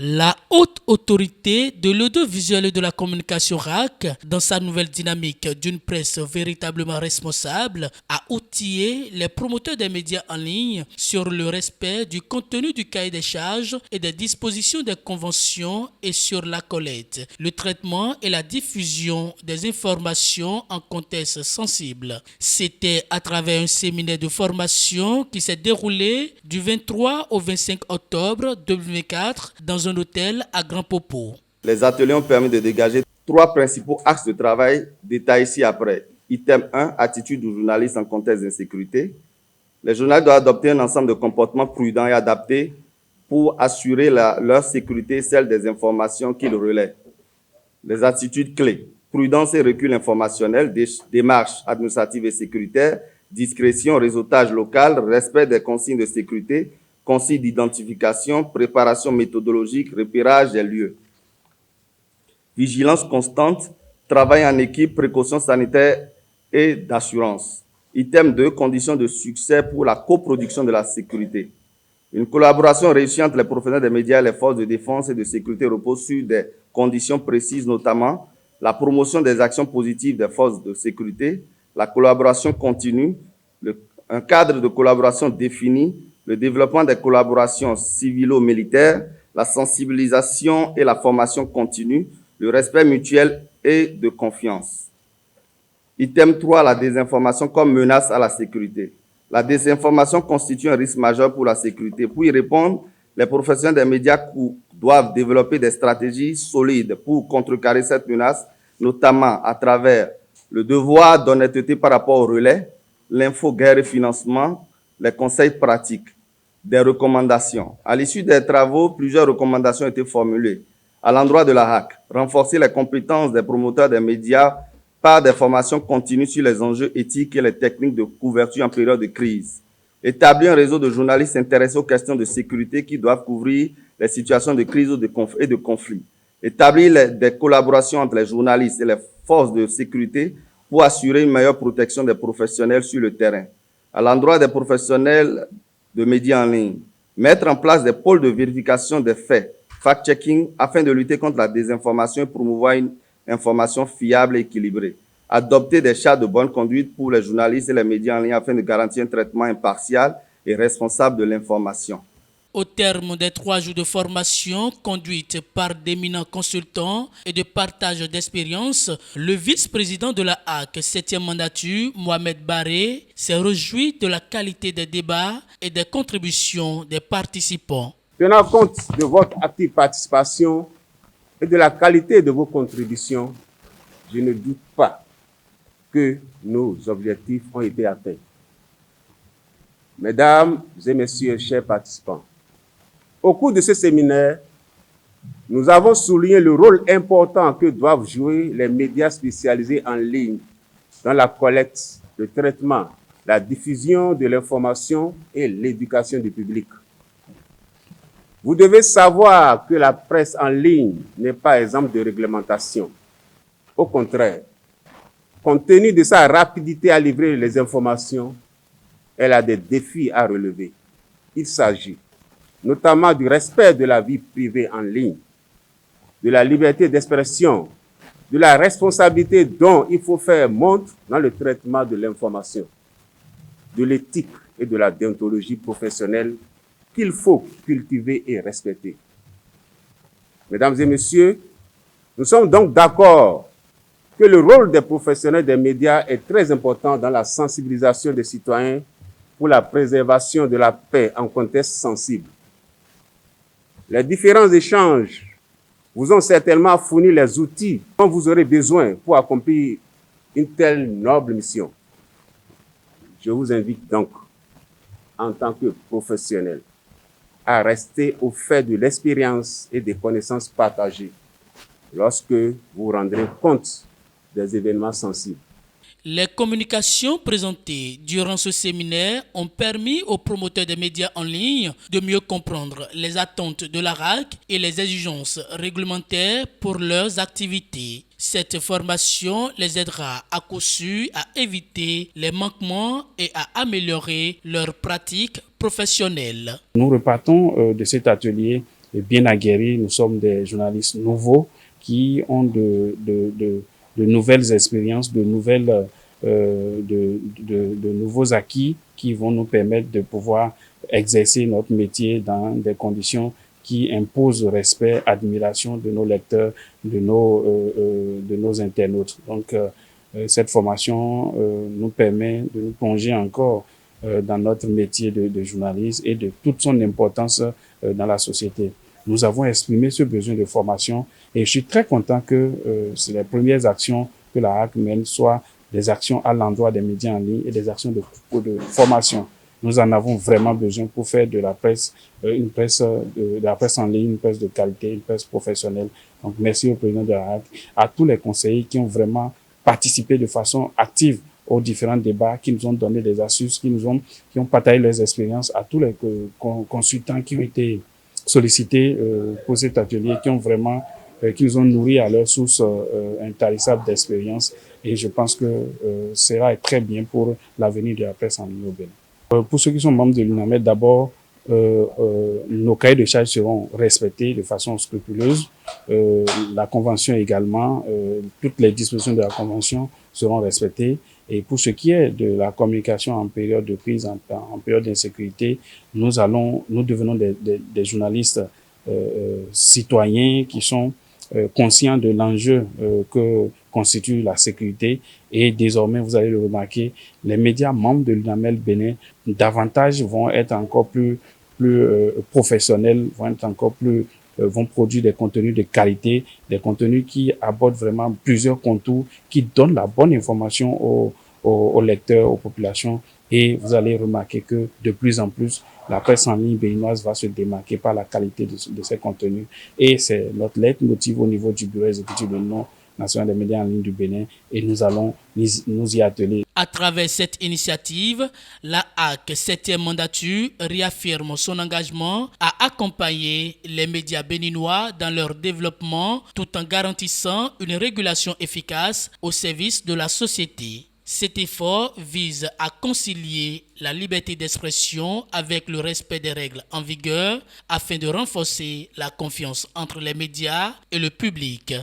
La haute autorité de l'audiovisuel et de la communication RAC, dans sa nouvelle dynamique d'une presse véritablement responsable, a outillé les promoteurs des médias en ligne sur le respect du contenu du cahier des charges et des dispositions des conventions et sur la collecte, le traitement et la diffusion des informations en contexte sensible. C'était à travers un séminaire de formation qui s'est déroulé du 23 au 25 octobre 2024 dans un hôtel à Grand Popo. Les ateliers ont permis de dégager 3 principaux axes de travail détaillés ci-après. Item 1, attitude du journaliste en contexte d'insécurité. Les journalistes doivent adopter un ensemble de comportements prudents et adaptés pour assurer leur sécurité et celle des informations qu'ils relaient. Les attitudes clés: prudence et recul informationnel, démarche administrative et sécuritaire, discrétion, réseautage local, respect des consignes de sécurité, consignes d'identification, préparation méthodologique, repérage des lieux. Vigilance constante, travail en équipe, précautions sanitaires et d'assurance. Item 2, conditions de succès pour la coproduction de la sécurité. Une collaboration réussie entre les professionnels des médias et les forces de défense et de sécurité repose sur des conditions précises, notamment la promotion des actions positives des forces de sécurité, la collaboration continue, un cadre de collaboration défini, le développement des collaborations civilo-militaires, la sensibilisation et la formation continue, le respect mutuel et de confiance. Item 3, la désinformation comme menace à la sécurité. La désinformation constitue un risque majeur pour la sécurité. Pour y répondre, les professionnels des médias doivent développer des stratégies solides pour contrecarrer cette menace, notamment à travers le devoir d'honnêteté par rapport au relais, l'info-guerre et financement, les conseils pratiques, des recommandations. À l'issue des travaux, plusieurs recommandations ont été formulées. À l'endroit de la RAC, renforcer les compétences des promoteurs des médias par des formations continues sur les enjeux éthiques et les techniques de couverture en période de crise. Établir un réseau de journalistes intéressés aux questions de sécurité qui doivent couvrir les situations de crise et de conflit. Établir des collaborations entre les journalistes et les forces de sécurité pour assurer une meilleure protection des professionnels sur le terrain. À l'endroit des professionnels de médias en ligne, mettre en place des pôles de vérification des faits, fact-checking, afin de lutter contre la désinformation et promouvoir une information fiable et équilibrée. Adopter des chartes de bonne conduite pour les journalistes et les médias en ligne afin de garantir un traitement impartial et responsable de l'information. Au terme des 3 jours de formation conduite par d'éminents consultants et de partage d'expérience, le vice-président de la HAC 7e mandature, Mohamed Barré, s'est réjoui de la qualité des débats et des contributions des participants. Tenant compte de votre active participation et de la qualité de vos contributions, je ne doute pas que nos objectifs ont été atteints. Mesdames et messieurs, chers participants, au cours de ce séminaire, nous avons souligné le rôle important que doivent jouer les médias spécialisés en ligne dans la collecte, le traitement, la diffusion de l'information et l'éducation du public. Vous devez savoir que la presse en ligne n'est pas exempte de réglementation. Au contraire, compte tenu de sa rapidité à livrer les informations, elle a des défis à relever. Il s'agit notamment du respect de la vie privée en ligne, de la liberté d'expression, de la responsabilité dont il faut faire montre dans le traitement de l'information, de l'éthique et de la déontologie professionnelle qu'il faut cultiver et respecter. Mesdames et messieurs, nous sommes donc d'accord que le rôle des professionnels des médias est très important dans la sensibilisation des citoyens pour la préservation de la paix en contexte sensible. Les différents échanges vous ont certainement fourni les outils dont vous aurez besoin pour accomplir une telle noble mission. Je vous invite donc, en tant que professionnel, à rester au fait de l'expérience et des connaissances partagées lorsque vous rendrez compte des événements sensibles. Les communications présentées durant ce séminaire ont permis aux promoteurs des médias en ligne de mieux comprendre les attentes de la RAC et les exigences réglementaires pour leurs activités. Cette formation les aidera à coup sûr à éviter les manquements et à améliorer leurs pratiques professionnelles. Nous repartons de cet atelier bien aguerris, nous sommes des journalistes nouveaux qui ont de nouvelles expériences, de nouveaux acquis qui vont nous permettre de pouvoir exercer notre métier dans des conditions qui imposent respect, admiration de nos lecteurs, de nos internautes. Donc, cette formation nous permet de nous plonger encore dans notre métier de journaliste et de toute son importance dans la société. Nous avons exprimé ce besoin de formation et je suis très content que les premières actions que la HAC mène soient des actions à l'endroit des médias en ligne et des actions de formation. Nous en avons vraiment besoin pour faire de la presse, de la presse en ligne, une presse de qualité, une presse professionnelle. Donc, merci au président de la HAC, à tous les conseillers qui ont vraiment participé de façon active aux différents débats, qui nous ont donné des astuces, qui ont partagé leurs expériences, à tous les consultants qui ont été sollicités pour cet atelier, qui nous ont nourri à leur source intarissable d'expérience. Et je pense que cela est très bien pour l'avenir de la presse en ligne au Bénin. Pour ceux qui sont membres de l'UNAMED, d'abord, nos cahiers de charges seront respectés de façon scrupuleuse. La convention également, toutes les dispositions de la convention seront respectées. Et pour ce qui est de la communication en période de crise, en période d'insécurité, nous devenons des journalistes citoyens qui sont conscients de l'enjeu que constitue la sécurité. Et désormais, vous allez le remarquer, les médias membres de l'UNAMED Bénin davantage vont être encore plus professionnels, vont produire des contenus de qualité, des contenus qui abordent vraiment plusieurs contours, qui donnent la bonne information aux lecteurs, aux populations. Et vous allez remarquer que de plus en plus, la presse en ligne béninoise va se démarquer par la qualité de ses contenus. Et c'est notre leitmotiv au niveau du bureau exécutif de l'Union nationale des médias en ligne du Bénin. Et nous allons nous y atteler. À travers cette initiative, la HAC 7e mandature réaffirme son engagement à accompagner les médias béninois dans leur développement tout en garantissant une régulation efficace au service de la société. Cet effort vise à concilier la liberté d'expression avec le respect des règles en vigueur afin de renforcer la confiance entre les médias et le public.